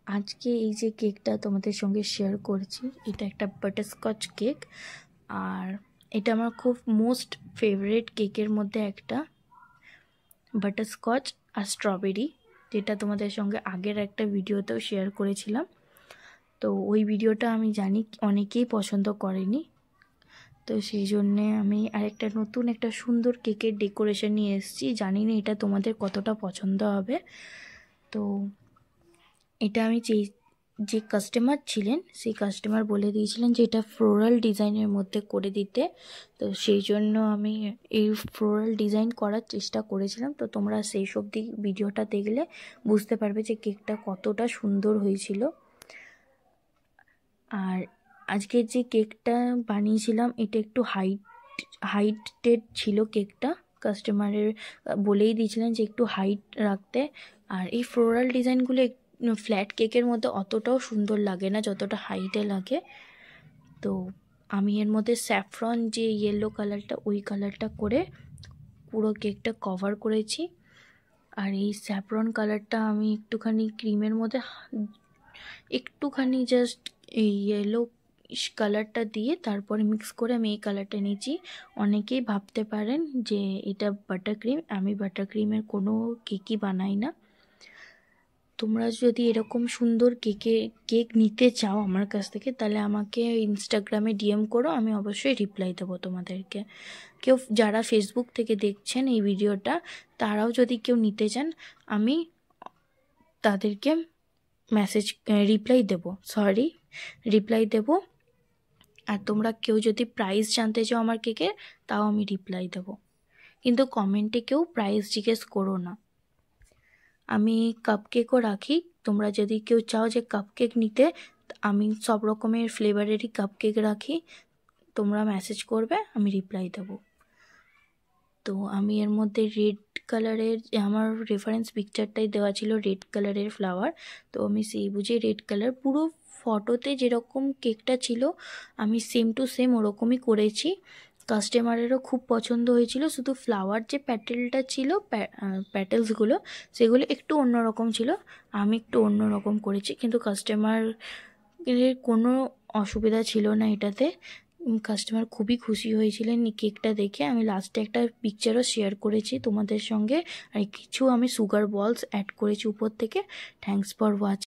আজকে এই যে কেকটা তোমাদের সঙ্গে শেয়ার করছি, এটা একটা বাটারস্কচ কেক। আর এটা আমার খুব মোস্ট ফেভারিট কেকের মধ্যে একটা, বাটারস্কচ আর স্ট্রবেরি, যেটা তোমাদের সঙ্গে আগের একটা ভিডিওতেও শেয়ার করেছিলাম। তো ওই ভিডিওটা আমি জানি অনেকেই পছন্দ করেনি, তো সেই জন্যে আমি আরেকটা নতুন একটা সুন্দর কেকের ডেকোরেশন নিয়ে এসেছি। জানি না এটা তোমাদের কতটা পছন্দ হবে। তো এটা আমি যে কাস্টমার ছিলেন সেই কাস্টমার বলে দিয়েছিলেন যে এটা ফ্লোরাল ডিজাইনের মধ্যে করে দিতে। তো সেই জন্য আমি এই ফ্লোরাল ডিজাইন করার চেষ্টা করেছিলাম। তো তোমরা সেই সব ভিডিওটা দেখলে বুঝতে পারবে যে কেকটা কতটা সুন্দর হয়েছিল। আর আজকে যে কেকটা বানিয়েছিলাম এটা একটু হাইটেড ছিল কেকটা। কাস্টমারের বলেই দিয়েছিলেন যে একটু হাইট রাখতে। আর এই ফ্লোরাল ডিজাইনগুলো ফ্ল্যাট কেকের মধ্যে অতটাও সুন্দর লাগে না যতটা হাইটে লাগে। তো আমি এর মধ্যে স্যাফরন যে ইয়েলো কালারটা, ওই কালারটা করে পুরো কেকটা কভার করেছি। আর এই স্যাফরন কালারটা আমি একটুখানি ক্রিমের মধ্যে একটুখানি জাস্ট এই ইয়েলো কালারটা দিয়ে তারপরে মিক্স করে আমি এই কালারটা নিয়েছি। অনেকেই ভাবতে পারেন যে এটা বাটার ক্রিম, আমি বাটার ক্রিমের কোনো কেকই বানাই না। তোমরা যদি এরকম সুন্দর কেক নিতে চাও আমার কাছ থেকে, তাহলে আমাকে ইনস্টাগ্রামে ডিএম করো, আমি অবশ্যই রিপ্লাই দেবো তোমাদেরকে। কেউ যারা ফেসবুক থেকে দেখছেন এই ভিডিওটা, তারাও যদি কেউ নিতে চান, আমি তাদেরকে রিপ্লাই দেব। আর তোমরা কেউ যদি প্রাইস জানতে চাও আমার কেকের, তাও আমি রিপ্লাই দেব। কিন্তু কমেন্টে কেউ প্রাইস জিজ্ঞেস করো না। আমি কাপকেকও রাখি, তোমরা যদি কেউ চাও যে কাপকেক নিতে, আমি সব রকমের ফ্লেভারেরই কাপকেক রাখি। তোমরা মেসেজ করবে, আমি রিপ্লাই দেব। তো আমি এর মধ্যে রেড কালারের, আমার রেফারেন্স পিকচারটাই দেওয়া ছিল রেড কালারের ফ্লাওয়ার, তো আমি সেই বুঝে রেড কালার, পুরো ফটোতে যেরকম কেকটা ছিল আমি সেম টু সেম ওরকমই করেছি। কাস্টমারেরও খুব পছন্দ হয়েছিল, শুধু ফ্লাওয়ার যে প্যাটেলটা ছিল, প্যাটেলসগুলো সেগুলো একটু অন্যরকম ছিল, আমি একটু অন্যরকম করেছি। কিন্তু কাস্টমারের কোনো অসুবিধা ছিল না এটাতে। কাস্টমার খুবই খুশি হয়েছিলেন এই কেকটা দেখে। আমি লাস্টে একটা পিকচারও শেয়ার করেছি তোমাদের সঙ্গে, আর কিছু আমি সুগার বলস অ্যাড করেছি উপর থেকে। Thanks for watching.